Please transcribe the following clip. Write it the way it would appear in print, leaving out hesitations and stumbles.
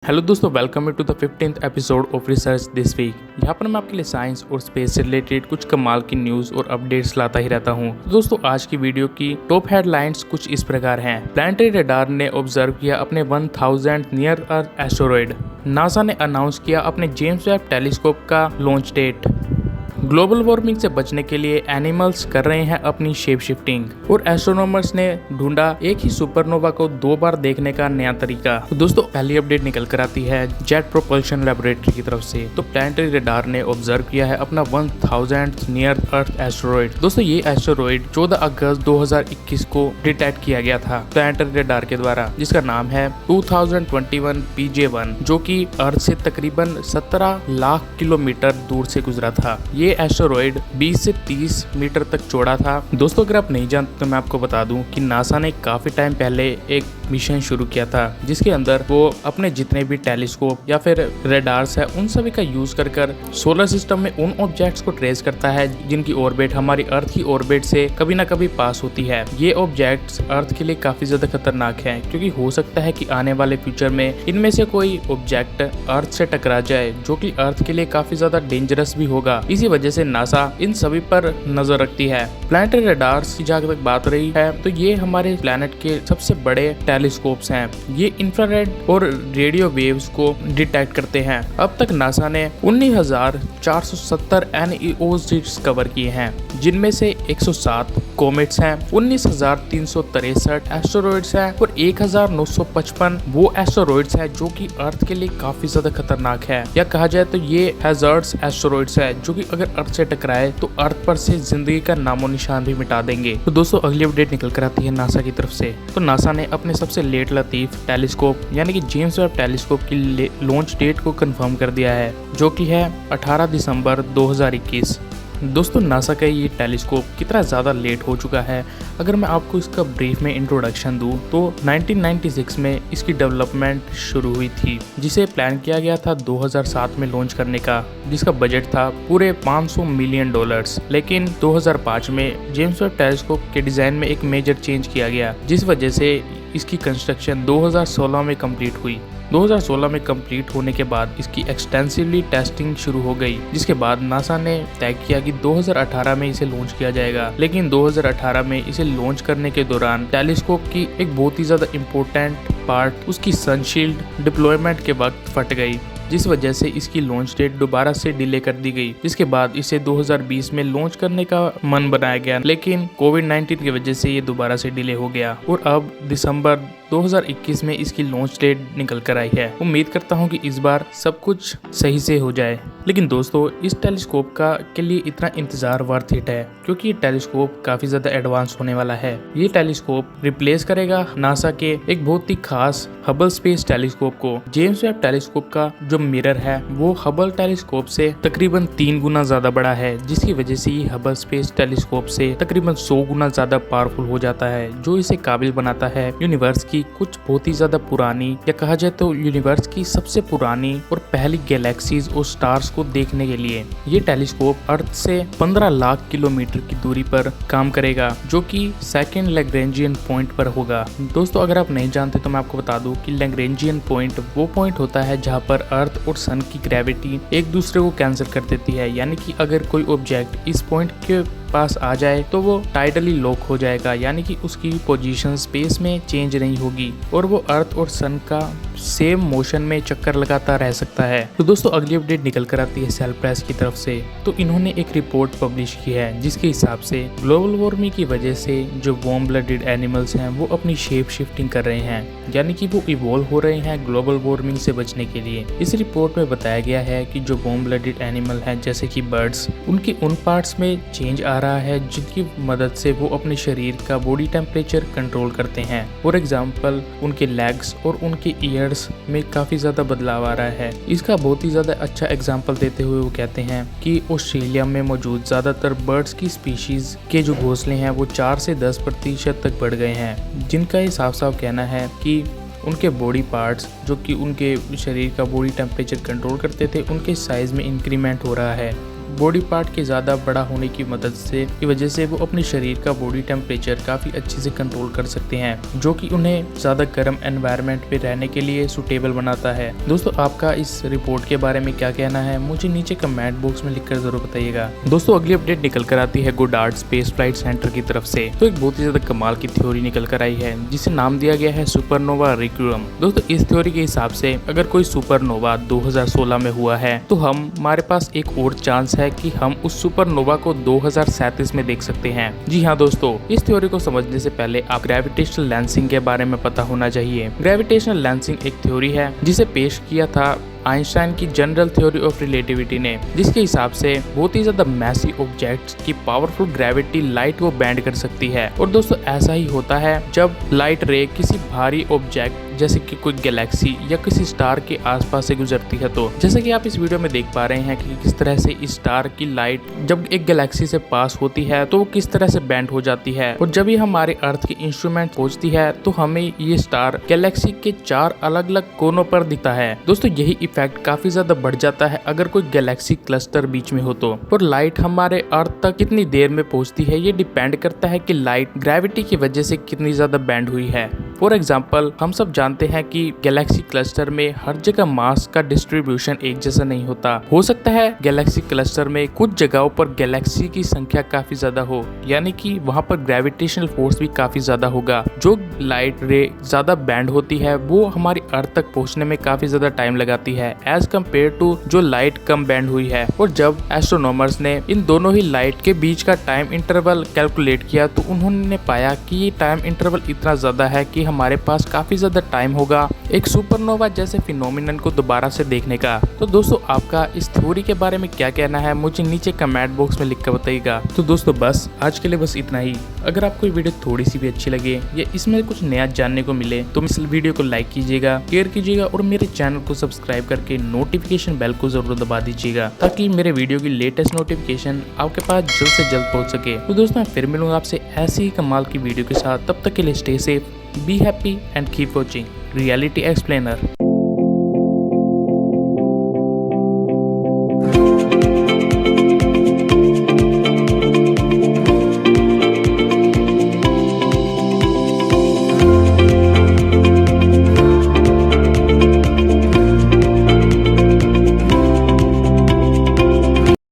Hello दोस्तों, welcome to the 15th episode of research this week. यहाँ पर मैं आपके लिए साइंस और स्पेस से रिलेटेड कुछ कमाल की न्यूज़ और अपडेट्स लाता ही रहता हूँ। तो दोस्तों, आज की वीडियो की टॉप हेडलाइंस कुछ इस प्रकार हैं। प्लानेटरी रडार ने ऑब्जर्व किया अपने 1000 नियर अर्थ एस्टेरॉयड। नासा ने अनाउंस किया अपने जेम्स वेब टेलीस्कोप का लॉन्च डेट। ग्लोबल वार्मिंग से बचने के लिए एनिमल्स कर रहे हैं अपनी शेप शिफ्टिंग, और एस्ट्रोनॉमर्स ने ढूंढा एक ही सुपरनोवा को 2 बार देखने का नया तरीका। तो दोस्तों, पहली अपडेट निकल कर आती है जेट प्रोपल्शन लैबोरेटरी की तरफ से। तो प्लानेटरी रडार ने ऑब्जर्व किया है अपना 1000 नियर अर्थ एस्टेरॉयड। दोस्तों, ये एस्टेरॉयड 14 अगस्त 2021 को डिटेक्ट किया गया था प्लानेटरी रडार के द्वारा, जिसका नाम है 2021 PJ1, जो कि अर्थ से तकरीबन 17 लाख किलोमीटर दूर से गुजरा था। ये एस्टेरॉयड 20 से 30 मीटर तक चौड़ा था। दोस्तों, अगर आप नहीं जानते तो मैं आपको बता दूं कि नासा ने काफी टाइम पहले एक मिशन शुरू किया था, जिसके अंदर वो अपने जितने भी टेलीस्कोप या फिर रडार्स है उन सभी का यूज कर सोलर सिस्टम में उन ऑब्जेक्ट्स को ट्रेस करता है जिनकी ऑर्बिट हमारी अर्थ की ऑर्बिट से कभी ना कभी पास होती है। ये ऑब्जेक्ट्स अर्थ के लिए काफी ज्यादा खतरनाक है, क्योंकि हो सकता है कि आने वाले फ्यूचर में इनमें से कोई ऑब्जेक्ट अर्थ से टकरा जाए, जो कि अर्थ के लिए काफी ज्यादा डेंजरस भी होगा। इसी वजह से नासा इन सभी पर नजर रखती है। प्लैनेटरी रडार्स की जहां तक बात रही है, तो ये हमारे प्लैनेट के सबसे बड़े टेलीस्कोप्स हैं। ये इंफ्रारेड और रेडियो वेव्स को डिटेक्ट करते हैं। अब तक नासा ने 19,470 NEOs डिस्कवर किए हैं, जिनमें से 107 कॉमेट्स हैं, 19,363 एस्टेरॉयड्स हैं और 1,955 वो एस्टेरॉयड्स हैं जो कि अर्थ के लिए काफी ज्यादा खतरनाक है, या कहा जाए तो ये हैजर्ड्स एस्टेरॉयड्स है, जो कि अगर अर्थ से टकराए तो अर्थ पर से जिंदगी का नामो निशान भी मिटा देंगे। तो दोस्तों, अगली अपडेट निकल कर आती है नासा की तरफ से। तो नासा ने अपने सबसे लेट लतीफ टेलीस्कोप यानी कि जेम्स वेब टेलीस्कोप की लॉन्च डेट को कंफर्म कर दिया है, जो कि है 18 दिसंबर 2021। दोस्तों, नासा का ये टेलीस्कोप कितना ज़्यादा लेट हो चुका है, अगर मैं आपको इसका ब्रीफ में इंट्रोडक्शन दूं तो 1996 में इसकी डेवलपमेंट शुरू हुई थी, जिसे प्लान किया गया था 2007 में लॉन्च करने का, जिसका बजट था पूरे $500 मिलियन। लेकिन 2005 में जेम्स वेब टेलीस्कोप के डिज़ाइन में एक मेजर चेंज किया गया, जिस वजह से इसकी कंस्ट्रक्शन 2016 में कंप्लीट हुई। 2016 में कंप्लीट होने के बाद इसकी एक्सटेंसिवली टेस्टिंग शुरू हो गई, जिसके बाद नासा ने तय किया कि 2018 में इसे लॉन्च किया जाएगा। लेकिन 2018 में इसे लॉन्च करने के दौरान टेलीस्कोप की एक बहुत ही ज़्यादा इम्पोर्टेंट पार्ट उसकी सनशील्ड डिप्लॉयमेंट के वक्त फट गई, जिस वजह से इसकी लॉन्च डेट दोबारा से डिले कर दी गई। जिसके बाद इसे 2020 में लॉन्च करने का मन बनाया गया, लेकिन कोविड-19 की वजह से ये दोबारा से डिले हो गया और अब दिसंबर 2021 में इसकी लॉन्च डेट निकल कर आई है। उम्मीद करता हूँ कि इस बार सब कुछ सही से हो जाए। लेकिन दोस्तों, इस टेलीस्कोप का के लिए इतना इंतजार वर्थ इट है, क्योंकि ये टेलीस्कोप काफी ज्यादा एडवांस होने वाला है। ये टेलीस्कोप रिप्लेस करेगा नासा के एक बहुत ही खास हबल स्पेस टेलीस्कोप को। जेम्स वेब टेलीस्कोप का जो मिरर है वो हबल टेलीस्कोप से तकरीबन 3 गुना ज्यादा बड़ा है, जिसकी वजह से ये हबल स्पेस टेलीस्कोप से तकरीबन 100 गुना ज्यादा पावरफुल हो जाता है, जो इसे काबिल बनाता है यूनिवर्स की कुछ बहुत ही ज्यादा पुरानी, या कहा जाए तो यूनिवर्स की सबसे पुरानी और पहली गैलेक्सीज और स्टार्स को देखने के लिए। ये टेलीस्कोप अर्थ से 15 लाख किलोमीटर की दूरी पर काम करेगा, जो कि सेकेंड लैग्रेंजियन पॉइंट पर होगा। दोस्तों, अगर आप नहीं जानते तो मैं आपको बता दूं कि लैग्रेंजियन पॉइंट वो पॉइंट होता है जहां पर अर्थ और सन की ग्रेविटी एक दूसरे को कैंसिल कर देती है, यानी कि अगर कोई ऑब्जेक्ट इस पॉइंट के पास आ जाए तो वो टाइडली लॉक हो जाएगा, यानी कि उसकी पोजीशन स्पेस में चेंज नहीं होगी और वो अर्थ और सन का सेम मोशन में चक्कर लगाता रह सकता है। तो दोस्तों, अगली अपडेट निकल कर आती है सेल प्रेस की तरफ से। तो इन्होंने एक रिपोर्ट पब्लिश की है, जिसके हिसाब से ग्लोबल वार्मिंग की वजह से जो वार्म ब्लडेड एनिमल्स हैं वो अपनी शेप शिफ्टिंग कर रहे हैं, यानी कि वो इवॉल्व हो रहे हैं ग्लोबल वार्मिंग से बचने के लिए। इस रिपोर्ट में बताया गया है कि जो वार्म ब्लडेड एनिमल हैं जैसे कि बर्ड्स, उनकी उन पार्ट्स में चेंज आ रहा है जिनकी मदद से वो अपने शरीर का बॉडी टेम्परेचर कंट्रोल करते हैं। फॉर एग्जांपल, उनके लेग्स और उनके ईयर्स में काफी ज्यादा बदलाव आ रहा है। इसका बहुत ही ज्यादा अच्छा एग्जांपल देते हुए वो कहते हैं कि ऑस्ट्रेलिया में मौजूद ज्यादातर बर्ड्स की स्पीशीज के जो घोंसले हैं वो 4 से 10% तक बढ़ गए हैं, जिनका ये साफ साफ कहना है कि उनके बॉडी पार्ट्स जो कि उनके शरीर का बॉडी टेम्परेचर कंट्रोल करते थे, उनके साइज में इंक्रीमेंट हो रहा है। बॉडी पार्ट के ज्यादा बड़ा होने की मदद से की वजह से वो अपने शरीर का बॉडी टेम्परेचर काफी अच्छे से कंट्रोल कर सकते हैं, जो कि उन्हें ज्यादा गर्म एनवायरनमेंट पे रहने के लिए सुटेबल बनाता है। दोस्तों आपका इस रिपोर्ट के बारे में क्या कहना है मुझे नीचे कमेंट बॉक्स में लिखकर जरूर बताइएगा। दोस्तों अगली अपडेट निकल कर आती है गोडार्ड स्पेस फ्लाइट सेंटर की तरफ से। तो एक बहुत ही ज्यादा कमाल की थ्योरी निकल कर आई है जिसे नाम दिया गया है सुपरनोवा रिक्विएम। दोस्तों इस थ्योरी के हिसाब से अगर कोई सुपरनोवा 2016 में हुआ है तो हमारे पास एक और चांस है कि हम उस सुपरनोवा को 2037 में देख सकते हैं। जी हाँ दोस्तों, इस थ्योरी को समझने से पहले आप ग्रेविटेशनल लेंसिंग के बारे में पता होना चाहिए। ग्रेविटेशनल लेंसिंग एक थ्योरी है जिसे पेश किया था आइंस्टाइन की जनरल थ्योरी ऑफ रिलेटिविटी ने, जिसके हिसाब से बहुत ही ज्यादा मैसिव ऑब्जेक्ट्स की पावरफुल ग्रेविटी लाइट को बैंड कर सकती है। और दोस्तों ऐसा ही होता है जब लाइट रे किसी भारी ऑब्जेक्ट जैसे कि कोई गैलेक्सी या किसी स्टार के आसपास से गुजरती है। तो जैसे कि आप इस वीडियो में देख पा रहे हैं कि किस तरह से इस स्टार की लाइट जब एक गैलेक्सी से पास होती है तो वो किस तरह से बैंड हो जाती है, और जब ये हमारे अर्थ के इंस्ट्रूमेंट पहुंचती है तो हमें ये स्टार गैलेक्सी के 4 अलग अलग कोनों पर दिखता है। दोस्तों यही इफेक्ट काफी ज्यादा बढ़ जाता है अगर कोई गैलेक्सी क्लस्टर बीच में हो तो। और लाइट हमारे अर्थ तक कितनी देर में पहुंचती है ये डिपेंड करता है कि लाइट ग्रेविटी की वजह से कितनी ज्यादा बैंड हुई है। फॉर एग्जाम्पल हम सब जानते हैं कि गैलेक्सी क्लस्टर में हर जगह मास का डिस्ट्रीब्यूशन एक जैसा नहीं होता। हो सकता है गैलेक्सी क्लस्टर में कुछ जगहों पर गैलेक्सी की संख्या काफी ज्यादा हो, यानी कि वहां पर ग्रेविटेशनल फोर्स भी काफी ज्यादा होगा। जो लाइट रे ज्यादा बैंड होती है वो हमारी अर्थ तक पहुंचने में काफी ज्यादा टाइम लगाती है एज कम्पेयर टू जो लाइट कम बैंड हुई है। और जब एस्ट्रोनॉमर्स ने इन दोनों ही लाइट के बीच का टाइम इंटरवल कैलकुलेट किया तो उन्होंने पाया कि ये टाइम इंटरवल इतना ज्यादा है कि हमारे पास काफी ज्यादा टाइम होगा एक सुपरनोवा जैसे फिनोमिनन को दोबारा से देखने का। तो दोस्तों आपका इस थ्योरी के बारे में क्या कहना है मुझे नीचे कमेंट बॉक्स में लिखकर बताइएगा। तो दोस्तों बस आज के लिए बस इतना ही। अगर आपको ये वीडियो थोड़ी सी भी अच्छी लगे या इसमें कुछ नया जानने को मिले तो इस वीडियो को लाइक कीजिएगा, शेयर कीजिएगा और मेरे चैनल को सब्सक्राइब करके नोटिफिकेशन बेल को जरूर दबा दीजिएगा ताकि मेरे वीडियो की लेटेस्ट नोटिफिकेशन आपके पास जल्द से जल्द पहुंच सके। तो दोस्तों मैं फिर मिलूंगा आपसे ऐसी ही कमाल की वीडियो के साथ। तब तक के लिए stay safe, be happy and keep watching reality explainer.